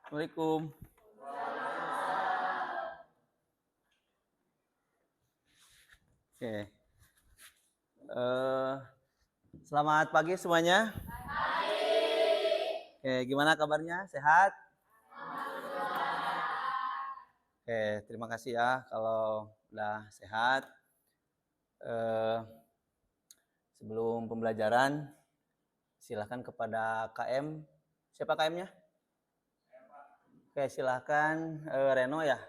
Assalamualaikum. Oke. Eh, Selamat pagi semuanya. Oke, gimana kabarnya? Sehat? Oke, terima kasih ya kalau udah sehat. Eh, Sebelum pembelajaran, silahkan kepada KM. Siapa KM-nya? Oke, silahkan Reno ya.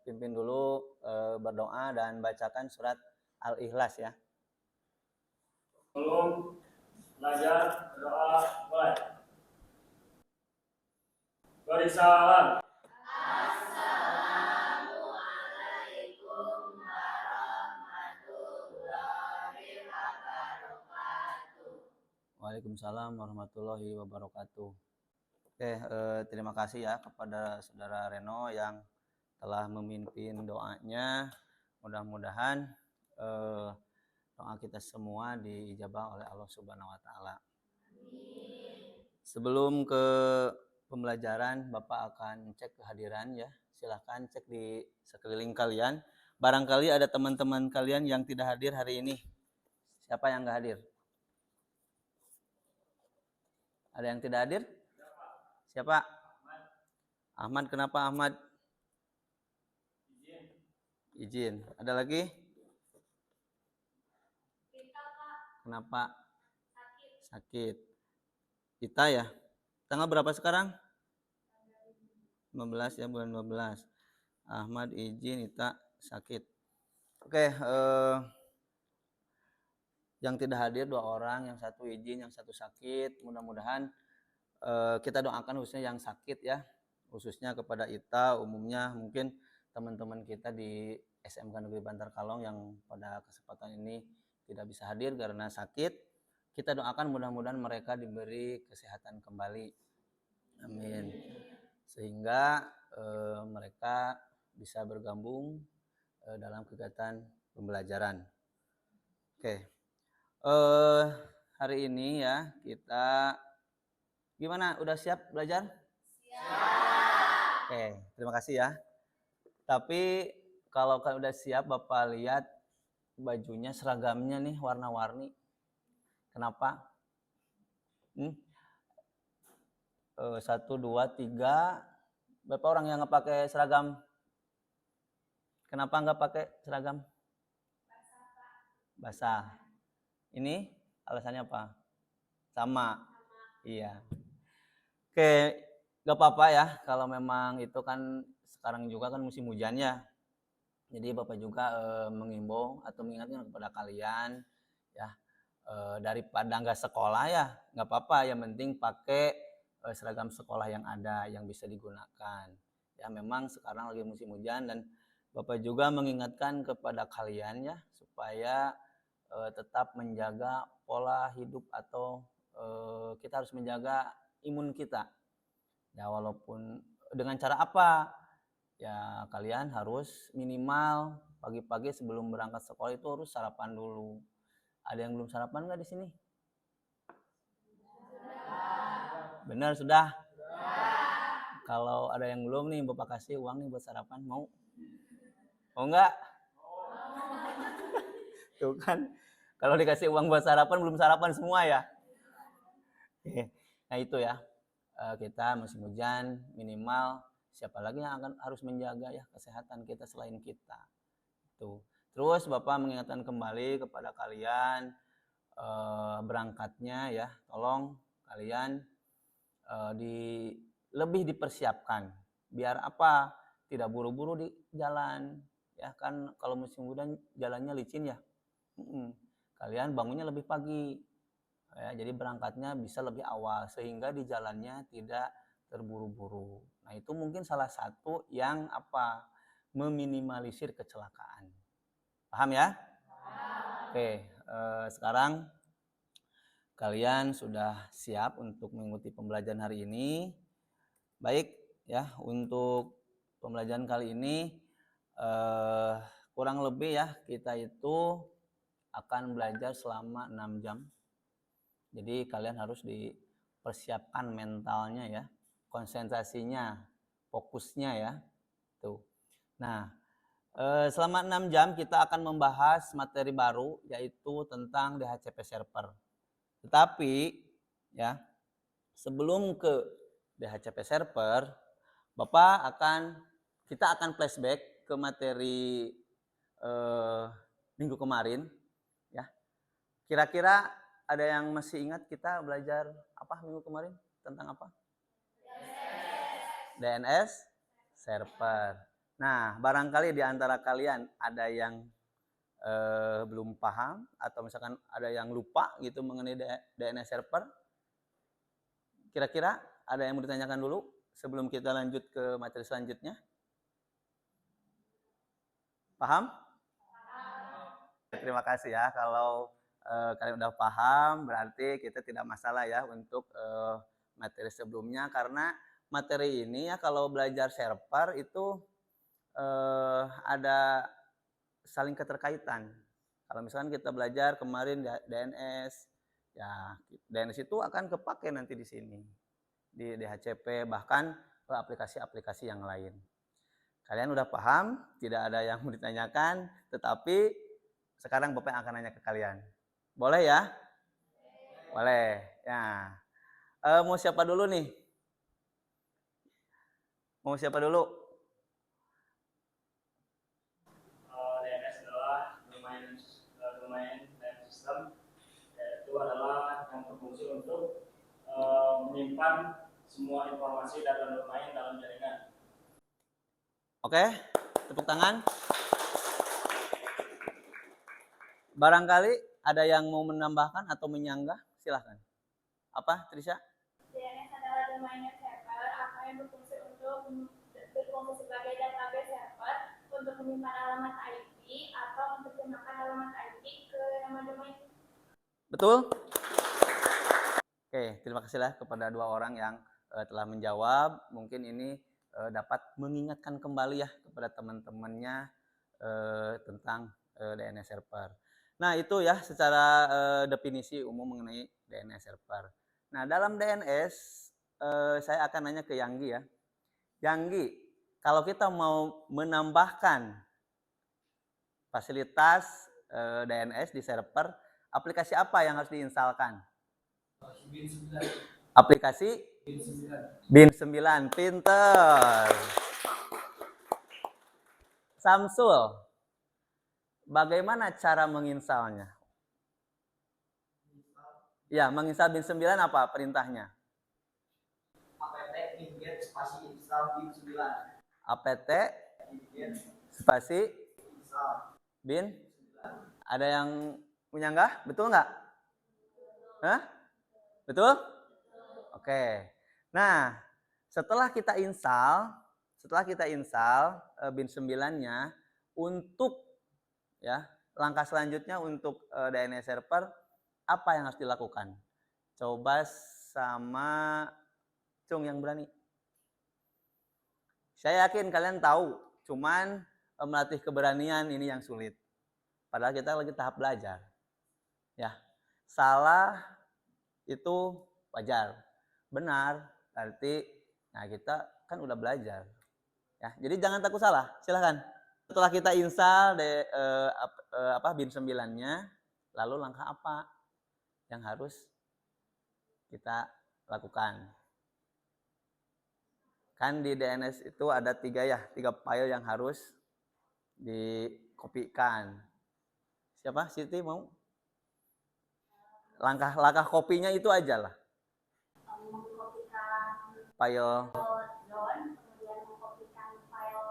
Pimpin dulu berdoa dan bacakan surat Al-Ikhlas ya. Belum belajar berdoa mulai. Beri salam. Assalamualaikum warahmatullahi wabarakatuh. Waalaikumsalam warahmatullahi wabarakatuh. Oke, terima kasih ya kepada saudara Reno yang telah memimpin doanya. Mudah-mudahan doa kita semua diijabah oleh Allah Subhanahu wa taala. Sebelum ke pembelajaran, Bapak akan cek kehadiran ya. Silahkan cek di sekeliling kalian. Barangkali ada teman-teman kalian yang tidak hadir hari ini. Siapa yang nggak hadir? Ada yang tidak hadir? Siapa? Ahmad. Kenapa Ahmad? Izin. Ada lagi? Kenapa? Sakit. Kita ya. Tanggal berapa sekarang? 15 ya, bulan 12. Ahmad izin, Ita sakit. Oke, yang tidak hadir 2 orang, yang satu izin, yang satu sakit. Mudah-mudahan kita doakan khususnya yang sakit ya. Khususnya kepada Ita, umumnya mungkin teman-teman kita di SMK Negeri Bantar Kalong yang pada kesempatan ini tidak bisa hadir karena sakit. Kita doakan mudah-mudahan mereka diberi kesehatan kembali. Amin. Sehingga mereka bisa bergabung dalam kegiatan pembelajaran. Oke. Hari ini ya kita gimana? Udah siap belajar? Siap. Oke, terima kasih ya. Tapi kalau kalian udah siap, Bapak lihat bajunya, seragamnya nih warna-warni. Kenapa? 1, 2, 3. Berapa orang yang nggak pakai seragam? Kenapa nggak pakai seragam? Basah. Ini alasannya apa? Sama. Iya. Oke, nggak apa-apa ya. Kalau memang itu kan sekarang juga kan musim hujan ya. Jadi Bapak juga mengimbau atau mengingatkan kepada kalian ya, daripada nggak sekolah ya nggak apa-apa, yang penting pakai seragam sekolah yang ada yang bisa digunakan. Ya memang sekarang lagi musim hujan dan Bapak juga mengingatkan kepada kalian ya supaya tetap menjaga pola hidup atau kita harus menjaga imun kita. Ya walaupun dengan cara apa? Ya kalian harus minimal pagi-pagi sebelum berangkat sekolah itu harus sarapan dulu. Ada yang belum sarapan nggak di sini? Benar sudah? Kalau ada yang belum nih, Bapak kasih uang nih buat sarapan, mau? Mau nggak? Tuh kan, kalau dikasih uang buat sarapan belum sarapan semua ya. Nah itu ya, kita musim hujan minimal siapa lagi yang akan harus menjaga ya kesehatan kita selain kita. Tuh. Terus Bapak mengingatkan kembali kepada kalian berangkatnya ya, tolong kalian lebih dipersiapkan. Biar apa? Tidak buru-buru di jalan. Ya kan kalau musim hujan jalannya licin ya. Kalian bangunnya lebih pagi. Ya, jadi berangkatnya bisa lebih awal sehingga di jalannya tidak terburu-buru. Nah, itu mungkin salah satu yang apa? Meminimalisir kecelakaan. Paham ya? Paham. Oke, sekarang kalian sudah siap untuk mengikuti pembelajaran hari ini. Baik ya, untuk pembelajaran kali ini kurang lebih ya kita itu akan belajar selama 6 jam. Jadi kalian harus dipersiapkan mentalnya ya, konsentrasinya. fokusnya ya. Tuh. Nah, selama 6 jam kita akan membahas materi baru yaitu tentang DHCP server. Tetapi ya, sebelum ke DHCP server, kita akan flashback ke materi minggu kemarin ya. Kira-kira ada yang masih ingat kita belajar apa minggu kemarin? Tentang apa? DNS server. Nah, barangkali di antara kalian ada yang belum paham atau misalkan ada yang lupa gitu mengenai DNS server. Kira-kira ada yang mau ditanyakan dulu sebelum kita lanjut ke materi selanjutnya? Paham? Terima kasih ya. Kalau kalian udah paham, berarti kita tidak masalah ya untuk materi sebelumnya, karena materi ini ya kalau belajar server itu ada saling keterkaitan. Kalau misalkan kita belajar kemarin DNS, ya DNS itu akan kepake nanti di sini di DHCP, bahkan aplikasi-aplikasi yang lain. Kalian udah paham? Tidak ada yang mau ditanyakan, tetapi sekarang Bapak yang akan nanya ke kalian. Boleh ya? Boleh. Ya. Mau siapa dulu nih? Mau siapa dulu? DNS adalah domain name system, yaitu adalah yang berfungsi untuk menyimpan semua informasi data domain dalam jaringan. Oke, tepuk tangan. Barangkali ada yang mau menambahkan atau menyanggah, silahkan. Apa, Trisha? DNS adalah domain name server atau yang berfungsi sebagai database server untuk menyimpan alamat IP atau menerjemahkan alamat IP ke nama domain. Betul? Oke, terima kasihlah kepada dua orang yang telah menjawab. Mungkin ini dapat mengingatkan kembali ya kepada teman-temannya tentang DNS server. Nah, itu ya secara definisi umum mengenai DNS server. Nah, dalam DNS saya akan nanya ke Yanggi ya. Yanggi, kalau kita mau menambahkan fasilitas DNS di server, aplikasi apa yang harus diinstalkan? Aplikasi BIN9. Pinter. Samsul, bagaimana cara menginstalnya? Ya, menginstal BIN9 apa perintahnya? apt get spasi install bin 9. apt spasi Install bin. Ada yang menyanggah? Betul nggak? Hah? Betul? Oke. Nah, setelah kita install BIN9-nya, untuk ya langkah selanjutnya untuk DNS server apa yang harus dilakukan? Coba sama Cung yang berani. Saya yakin kalian tahu, cuman melatih keberanian ini yang sulit. Padahal kita lagi tahap belajar. Ya, salah itu wajar. Benar, berarti nah kita kan udah belajar. Ya, jadi jangan takut salah. Silahkan. Setelah kita install BIN9-nya, lalu langkah apa yang harus kita lakukan? Kan di DNS itu ada 3 file yang harus dikopikan. Siapa? Siti mau? Langkah kopinya itu aja lah. Mengkopikan File .zone, kemudian mengkopikan file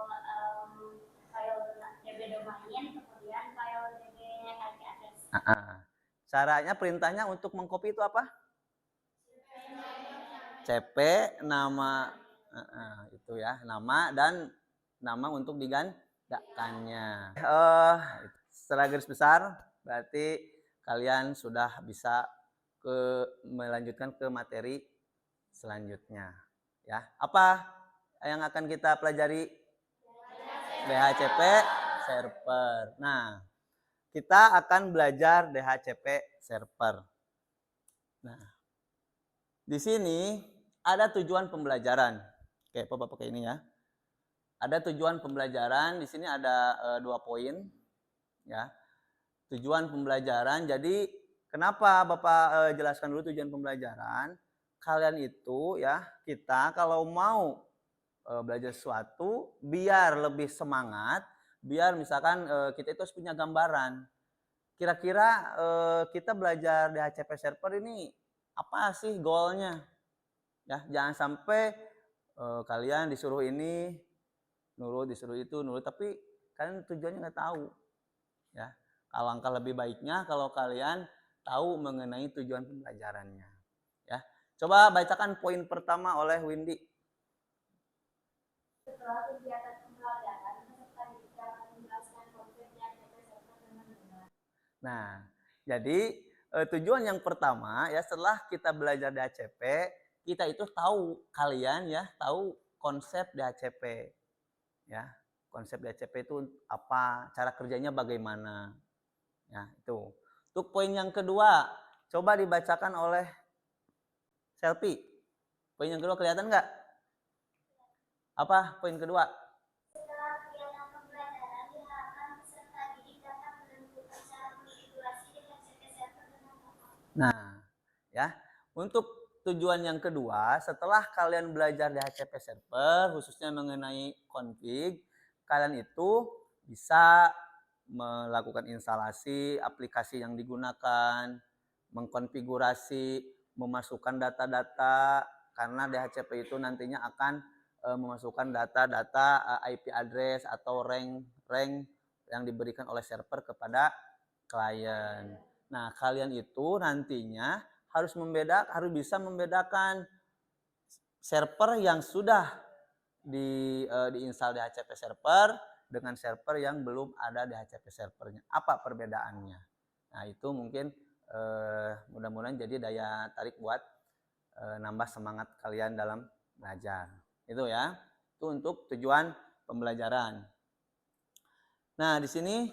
DB domain, kemudian file DB IP address. Caranya, perintahnya untuk mengcopy itu apa? CP, nama, itu ya, nama dan nama untuk digandakannya. Secara garis besar, berarti kalian sudah bisa melanjutkan ke materi selanjutnya. Ya, apa yang akan kita pelajari? DHCP server. Nah, kita akan belajar DHCP server. Nah, di sini ada tujuan pembelajaran. Oke, Bapak pakai ini ya. Ada tujuan pembelajaran, di sini ada 2 poin ya. Tujuan pembelajaran. Jadi kenapa Bapak jelaskan dulu tujuan pembelajaran? Kalian itu ya, kita kalau mau belajar sesuatu biar lebih semangat, biar misalkan kita itu harus punya gambaran. Kira-kira kita belajar di HCP Server ini apa sih goalnya? Ya, jangan sampai kalian disuruh ini, nurut, disuruh itu, nurut, tapi kalian tujuannya nggak tahu. Ya, alangkah lebih baiknya kalau kalian tahu mengenai tujuan pembelajarannya. Ya, coba bacakan poin pertama oleh Windy. Setelah kegiatan pembelajaran, peserta didik dapat menjelaskan konsep yang diajarkan dengan benar. Nah, jadi tujuan yang pertama ya, setelah kita belajar DHCP, kita itu tahu, kalian ya tahu konsep DHCP. Ya, konsep DHCP itu apa, cara kerjanya bagaimana. Ya, itu. Untuk poin yang kedua, coba dibacakan oleh Selfie. Poin yang kedua kelihatan nggak? Apa poin kedua? Setelah kegiatan pembelajaran, diharapkan peserta didik dapat menentukan cara mengintegrasi dengan server dengan tepat. Nah, ya. Untuk tujuan yang kedua, setelah kalian belajar di HCP Server, khususnya mengenai config, kalian itu bisa melakukan instalasi aplikasi yang digunakan, mengkonfigurasi, memasukkan data-data, karena DHCP itu nantinya akan memasukkan data-data IP address atau rank yang diberikan oleh server kepada klien. Nah, kalian itu nantinya harus bisa membedakan server yang sudah diinstal di HCP server dengan server yang belum ada di HCP servernya. Apa perbedaannya? Nah, itu mungkin mudah-mudahan jadi daya tarik buat nambah semangat kalian dalam belajar. Itu ya. Itu untuk tujuan pembelajaran. Nah, di sini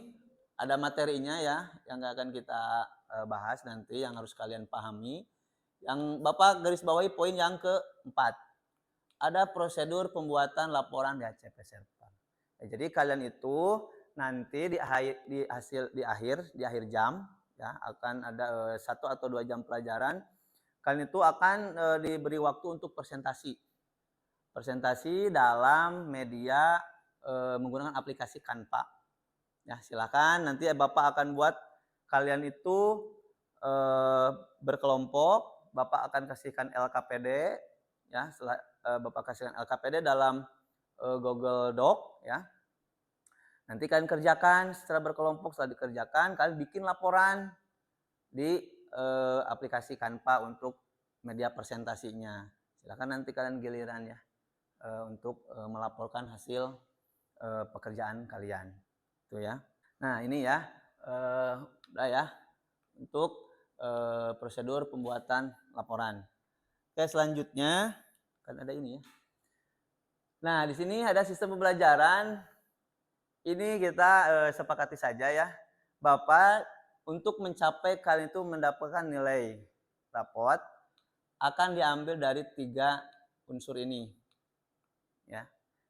ada materinya ya yang akan kita bahas nanti, yang harus kalian pahami. Yang Bapak garis bawahi poin yang keempat. Ada prosedur pembuatan laporan di HCP Server. Ya, jadi kalian itu nanti di akhir jam ya akan ada 1 atau 2 jam pelajaran. Kalian itu akan diberi waktu untuk presentasi. Presentasi dalam media menggunakan aplikasi Canva. Ya, silakan nanti Bapak akan buat kalian itu berkelompok. Bapak akan kasihkan LKPD ya, setelah Bapak kasihkan LKPD dalam Google Doc ya. Nanti kalian kerjakan secara berkelompok, setelah dikerjakan kalian bikin laporan di aplikasi Canva untuk media presentasinya. Silakan nanti kalian giliran ya untuk melaporkan hasil pekerjaan kalian. Itu ya. Nah, ini ya udah ya untuk prosedur pembuatan laporan. Oke, selanjutnya kan ada ini ya. Nah, di sini ada sistem pembelajaran. Ini kita sepakati saja ya. Bapak untuk mencapai kalian itu mendapatkan nilai rapot akan diambil dari 3 unsur ini. Ya.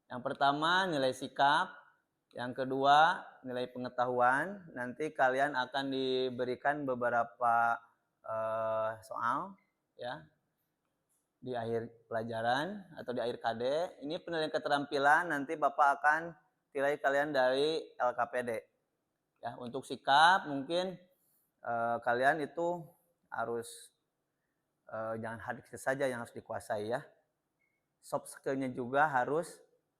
Yang pertama nilai sikap, yang kedua nilai pengetahuan. Nanti kalian akan diberikan beberapa soal ya di akhir pelajaran atau di akhir KD. Ini penilaian keterampilan, nanti Bapak akan nilai kalian dari LKPD. Ya, untuk sikap mungkin kalian itu harus jangan hard skill saja yang harus dikuasai ya. Soft skill-nya juga harus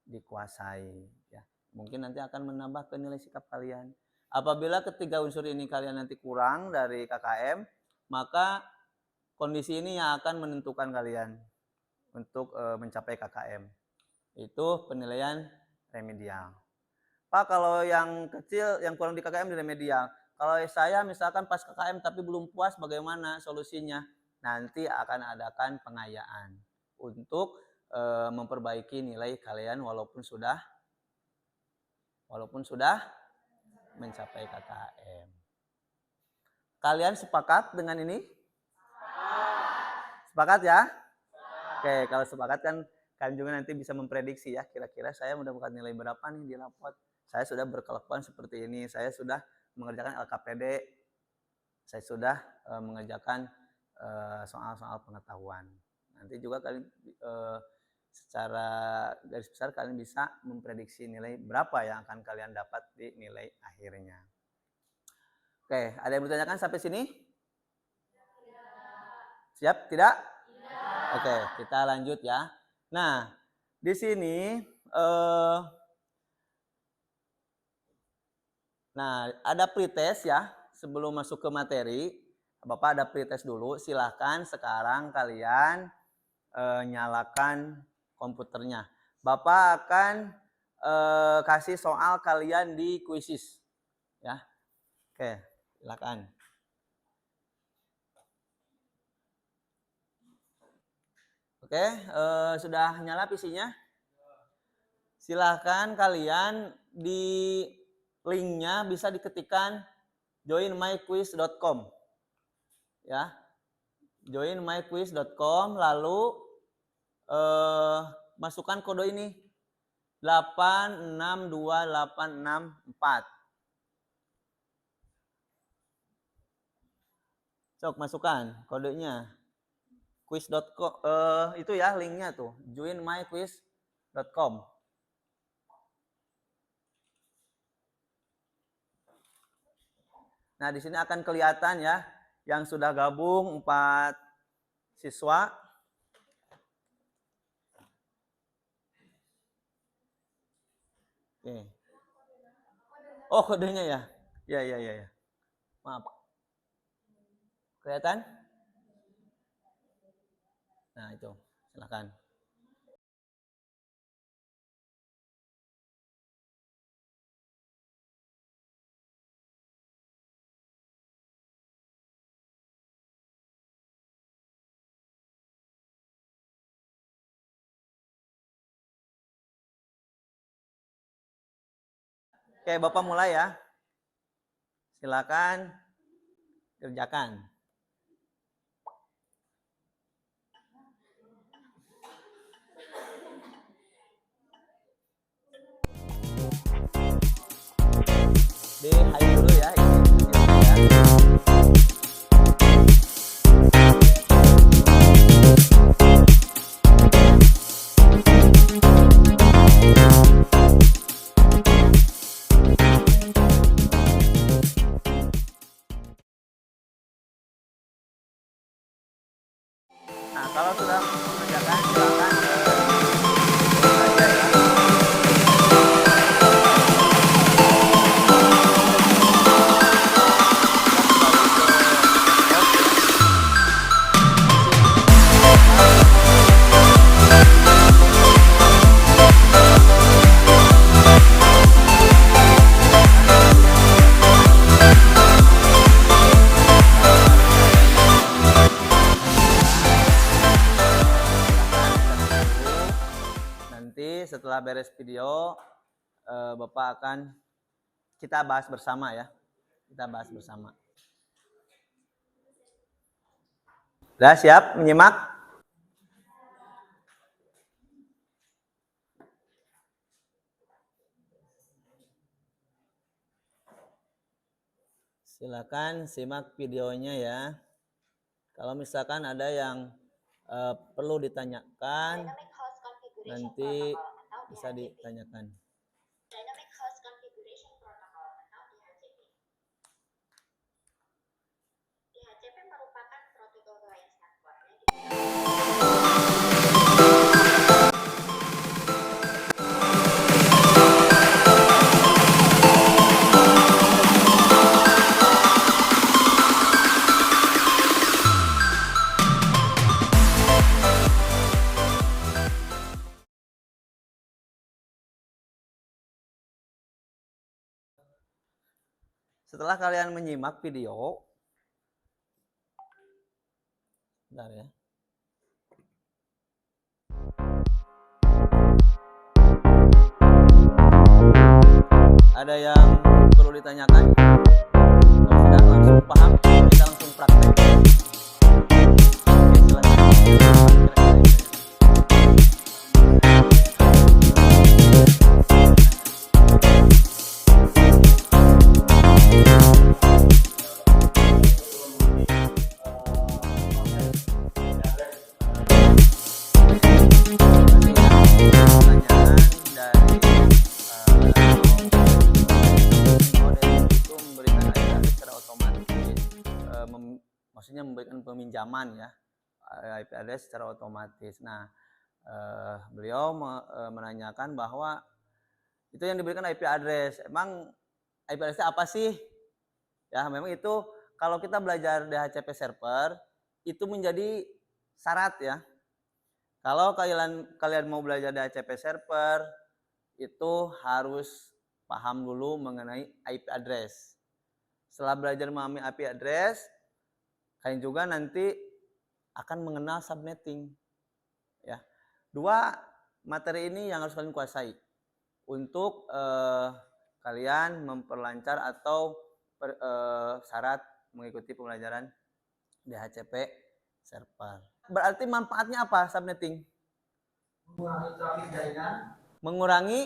dikuasai ya. Mungkin nanti akan menambah ke nilai sikap kalian. Apabila ketiga unsur ini kalian nanti kurang dari KKM, maka kondisi ini yang akan menentukan kalian untuk mencapai KKM. Itu penilaian remedial. Pak, kalau yang kecil, yang kurang di KKM di remedial. Kalau saya misalkan pas KKM tapi belum puas, bagaimana solusinya? Nanti akan adakan pengayaan untuk memperbaiki nilai kalian walaupun sudah mencapai KKM. Kalian sepakat dengan ini? Sepakat ya? Oke, kalau sepakat kan Kalian juga nanti bisa memprediksi ya, kira-kira saya mendapat nilai berapa nih di rapot. Saya sudah berkelakuan seperti ini, saya sudah mengerjakan LKPD, saya sudah mengerjakan soal-soal pengetahuan. Nanti juga kalian secara garis besar kalian bisa memprediksi nilai berapa yang akan kalian dapat di nilai akhirnya. Oke, ada yang bertanyakan sampai sini? Siap? Tidak? Oke, kita lanjut ya. Nah, di sini ada pretest ya. Sebelum masuk ke materi, Bapak ada pretest dulu. Silahkan sekarang kalian nyalakan komputernya. Bapak akan kasih soal kalian di quizzes ya. Oke, silakan. Oke, sudah nyala PC-nya? Silahkan kalian di linknya bisa diketikkan joinmyquiz.com ya, joinmyquiz.com, lalu masukkan kode ini 862864. Sok masukkan kodenya. Quiz.com itu ya linknya tuh, joinmyquiz.com. Nah, di sini akan kelihatan ya yang sudah gabung 4 siswa. Oke. Oh, kodenya ya. Ya. Maaf. Kelihatan? Nah, itu. Silakan. Oke, Bapak mulai ya. Silakan kerjakan. Di high dulu ya, ini ya. Nah, kalau sudah mengerjakan, silakan setelah beres video, Bapak akan kita bahas bersama ya. Kita bahas bersama. Sudah siap menyimak? Silakan simak videonya ya. Kalau misalkan ada yang perlu ditanyakan, nanti bisa ditanyakan. Dynamic Host Configuration Protocol atau DHCP. DHCP merupakan protokol yang standarnya Setelah kalian menyimak video, bentar ya. Ada yang perlu ditanyakan? Kalau sudah langsung paham, kita langsung praktek. Oke, silakan. pinjaman ya, IP address secara otomatis. Nah, beliau menanyakan bahwa itu yang diberikan IP address. Emang IP address apa sih? Ya, memang itu kalau kita belajar DHCP server itu menjadi syarat ya. Kalau kalian mau belajar DHCP server itu harus paham dulu mengenai IP address. Setelah belajar memahami IP address, kalian juga nanti akan mengenal subnetting. Ya, 2 materi ini yang harus kalian kuasai untuk kalian memperlancar atau syarat mengikuti pembelajaran DHCP server. Berarti manfaatnya apa subnetting? Mengurangi traffic jaringan, Mengurangi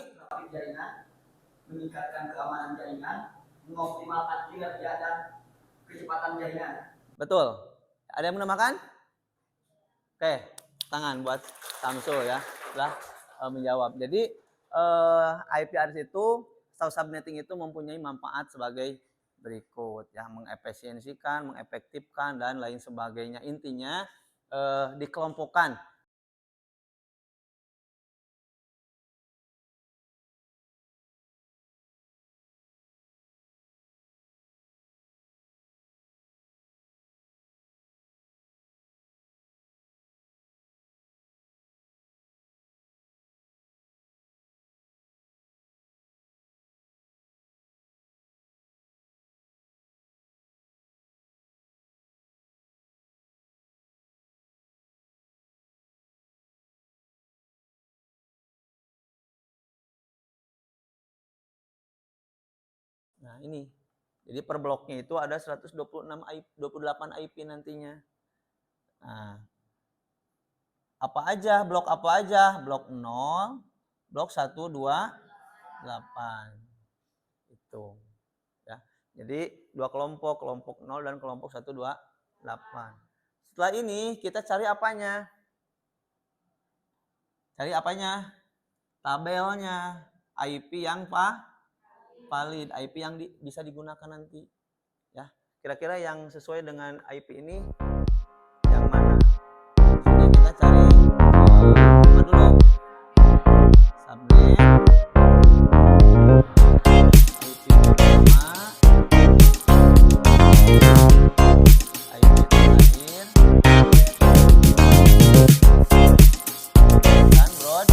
meningkatkan keamanan jaringan, mengoptimalkan kinerja dan kecepatan jaringan. Betul. Ada yang menambahkan? Oke, tangan buat Samsul ya. Setelah menjawab. Jadi IP address itu atau subnetting itu mempunyai manfaat sebagai berikut ya, mengefisiensikan, mengefektifkan dan lain sebagainya. Intinya dikelompokkan. Nah, ini. Jadi per bloknya itu ada 126 IP, 28 IP nantinya. Nah, apa aja? Blok apa aja? Blok 0, blok 1, 2, 8. Itu. Ya. Jadi 2 kelompok, kelompok 0 dan kelompok 1, 2, 8. Setelah ini kita cari apanya? Cari apanya? Tabelnya. IP yang valid, IP yang bisa digunakan nanti. Ya, kira-kira yang sesuai dengan IP ini yang mana? Jadi kita cari apa dulu? Subnet, IP pertama, IP terakhir, dan broad.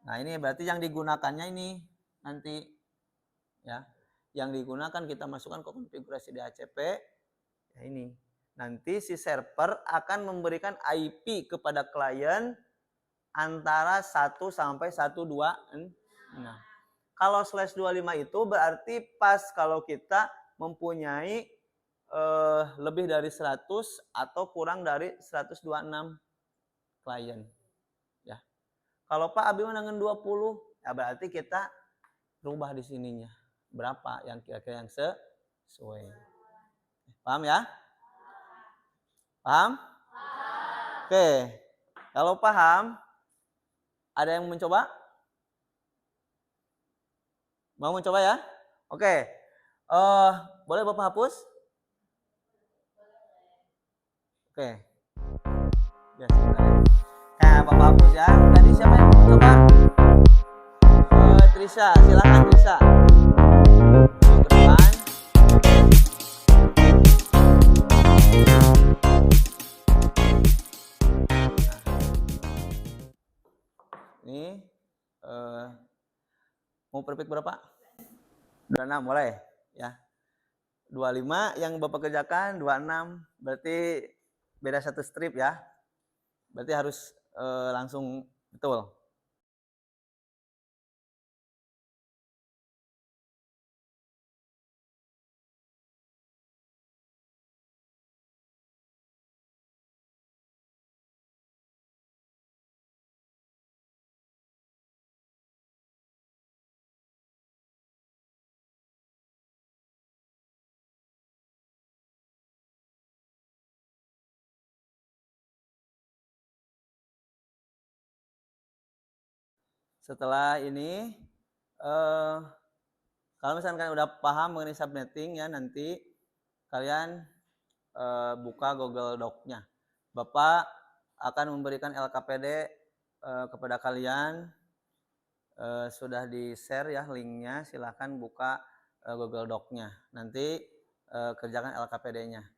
Nah, ini berarti yang digunakannya ini nanti ya. Yang digunakan kita masukkan ke konfigurasi DHCP. Ya ini. Nanti si server akan memberikan IP kepada klien antara 1 sampai 126. Nah, kalau /25 itu berarti pas kalau kita mempunyai lebih dari 100 atau kurang dari 126 klien. Ya. Kalau Pak Abi menangan 20, ya berarti kita rubah di sininya. Berapa yang kira-kira yang sesuai. Paham ya? Paham? Oke. Kalau paham, ada yang mencoba? Mau mencoba ya? Oke. Boleh Bapak hapus? Oke. Ya, sebentar ya. Nah, Bapak hapus ya. Tadi siapa yang mau mencoba? Trisha, silakan Trisha. Maju ke depan. Ini mau perfect berapa? 26 boleh ya. 25 yang Bapak kerjakan 26 berarti beda 1 strip ya. Berarti harus langsung betul. setelah ini kalau misalkan kalian udah paham mengenai subnetting ya, nanti kalian buka Google Doc-nya. Bapak akan memberikan LKPD kepada kalian, sudah di-share ya linknya, silahkan buka Google Doc-nya. Nanti kerjakan LKPD-nya.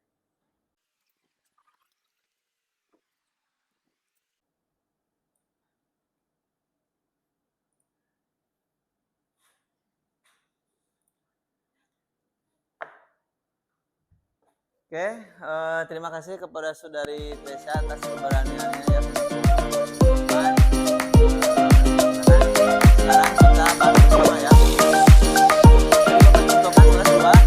Oke, terima kasih kepada Saudari Tresya atas keberaniannya ya. Sekarang kita bahas bersama ya. Contohkan kelas 2.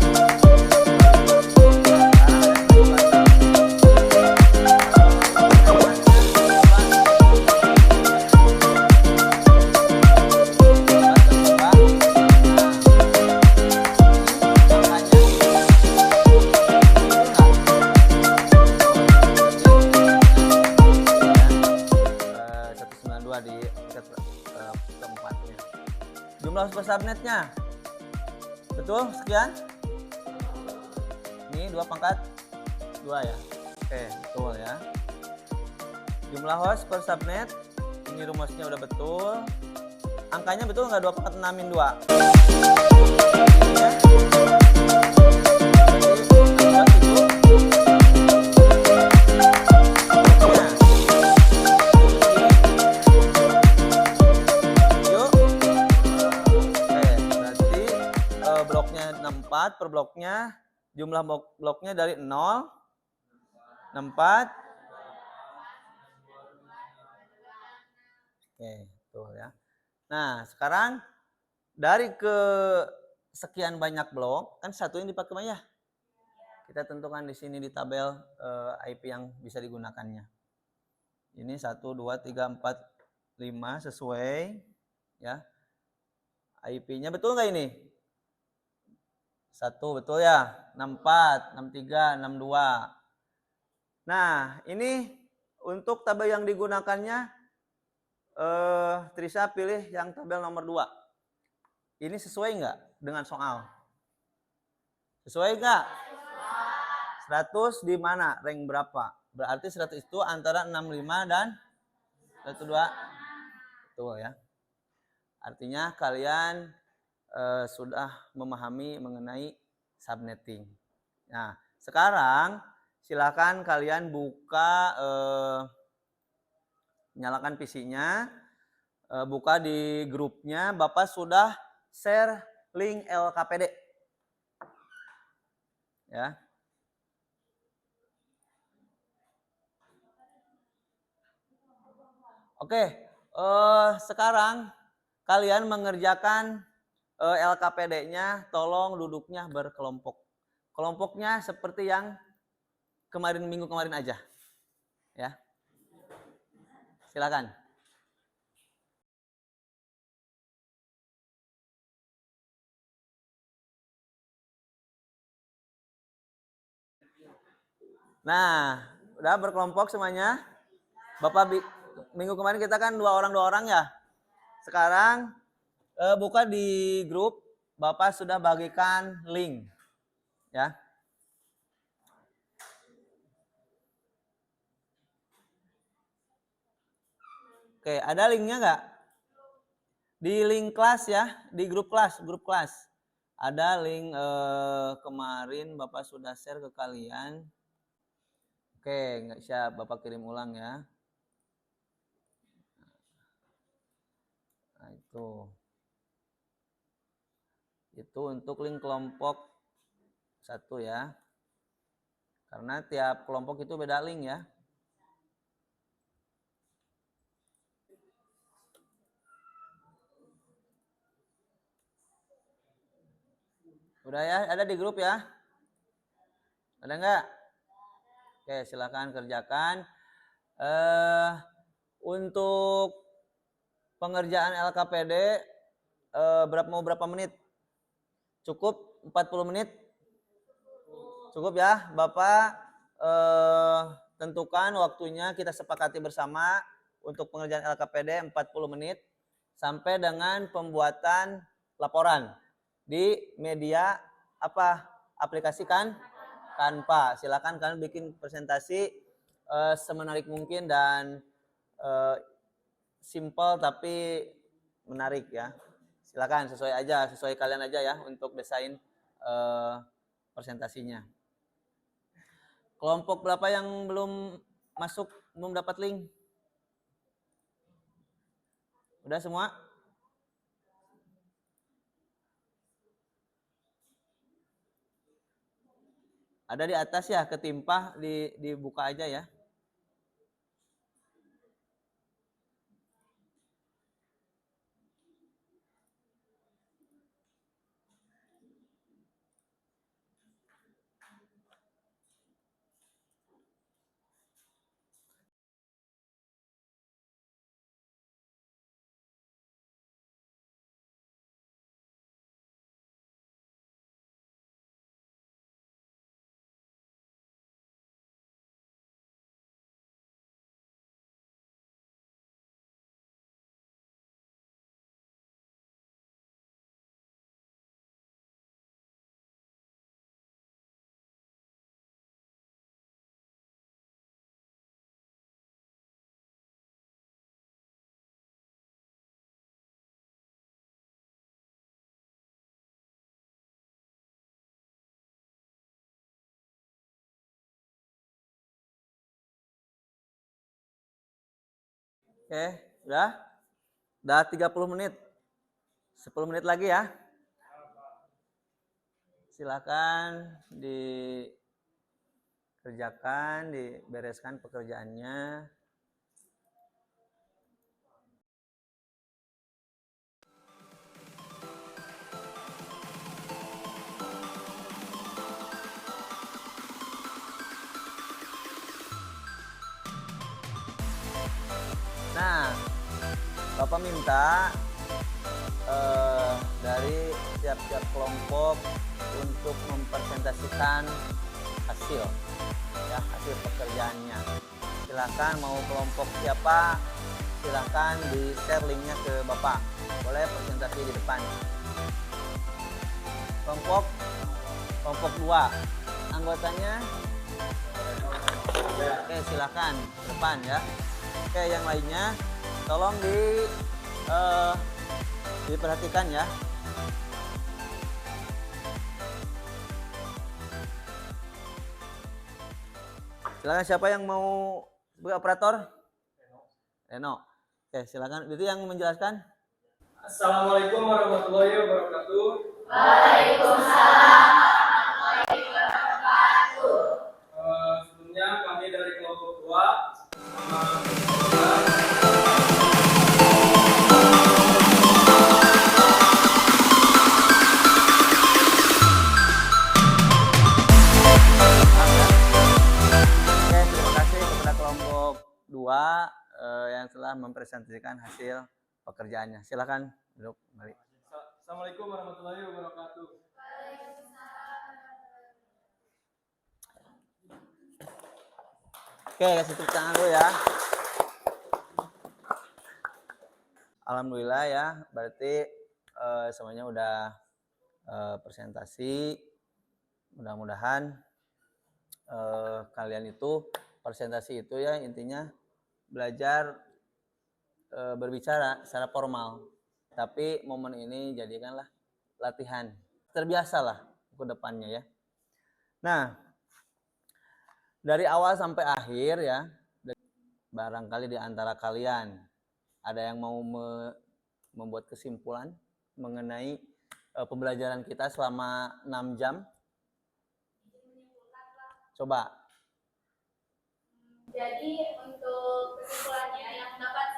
Di tingkat keempatnya. Jumlah subnetnya betul sekian. Ini 2 pangkat 2 ya. Oke, betul ya. Jumlah host per subnet ini rumusnya udah betul. Angkanya betul nggak? 2 pangkat 6-in 2. Ya. Per bloknya, jumlah bloknya dari 0, 64. Oke, betul ya. Nah, sekarang dari ke sekian banyak blok, kan satu yang dipakai Maya. Kita tentukan di sini di tabel IP yang bisa digunakannya. Ini 1, 2, 3, 4, 5 sesuai ya. IP-nya betul nggak ini? 1 betul ya, 64, 63, 62. Nah, ini untuk tabel yang digunakannya, Trisha pilih yang tabel nomor 2. Ini sesuai nggak dengan soal? Sesuai nggak? 100 di mana? Rank berapa? Berarti 100 itu antara 65 dan 102. Betul ya. Artinya kalian sudah memahami mengenai subnetting. Nah, sekarang silakan kalian buka, nyalakan PC-nya, buka di grupnya. Bapak sudah share link LKPD. Ya. Oke, sekarang kalian mengerjakan LKPD-nya, tolong duduknya berkelompok. Kelompoknya seperti yang minggu kemarin aja. Ya. Silakan. Nah, udah berkelompok semuanya? Bapak minggu kemarin kita kan 2 orang ya. Sekarang buka di grup, Bapak sudah bagikan link, ya. Oke, ada linknya nggak? Di link kelas ya, di grup kelas. Ada link kemarin Bapak sudah share ke kalian. Oke, nggak siap, Bapak kirim ulang ya. Nah, itu untuk link kelompok 1 ya. Karena tiap kelompok itu beda link ya. Udah ya, ada di grup ya? Ada nggak? Oke, silakan kerjakan. Untuk pengerjaan LKPD berapa menit? Cukup 40 menit? Cukup ya, Bapak tentukan waktunya, kita sepakati bersama untuk pengerjaan LKPD 40 menit. sampai dengan pembuatan laporan di media apa? Aplikasi Canva. Silakan kalian bikin presentasi semenarik mungkin dan simple tapi menarik ya. Silakan sesuai kalian aja ya untuk desain presentasinya. Kelompok berapa yang belum masuk, belum dapat link? Udah semua? Ada di atas ya, ketimpah, dibuka aja ya. Oke, udah? Udah 30 menit. 10 menit lagi ya. Silakan dikerjakan, dibereskan pekerjaannya. Nah, Bapak minta dari tiap-tiap kelompok untuk mempresentasikan hasil pekerjaannya. Silakan mau kelompok siapa, silakan di share linknya ke Bapak. Boleh presentasi di depan. Kelompok 2 anggotanya. Oke, silakan ke depan ya. Oke, yang lainnya tolong diperhatikan ya. Silakan, siapa yang mau sebagai operator? Reno. Oke, silakan. Itu yang menjelaskan. Assalamualaikum warahmatullahi wabarakatuh. Waalaikumsalam warahmatullahi wabarakatuh. Sebelumnya kami dari kelompok 2 yang telah mempresentasikan hasil pekerjaannya. Silakan duduk kembali. Assalamualaikum warahmatullahi wabarakatuh. Oke, kasih tepuk tangan dulu ya. Alhamdulillah ya, berarti semuanya udah presentasi. Mudah-mudahan kalian itu presentasi itu ya intinya belajar berbicara secara formal. Tapi momen ini jadikanlah latihan. Terbiasalah ke depannya ya. Nah, dari awal sampai akhir ya, barangkali di antara kalian ada yang mau membuat kesimpulan mengenai pembelajaran kita selama 6 jam. Coba. Jadi untuk kesimpulannya yang dapat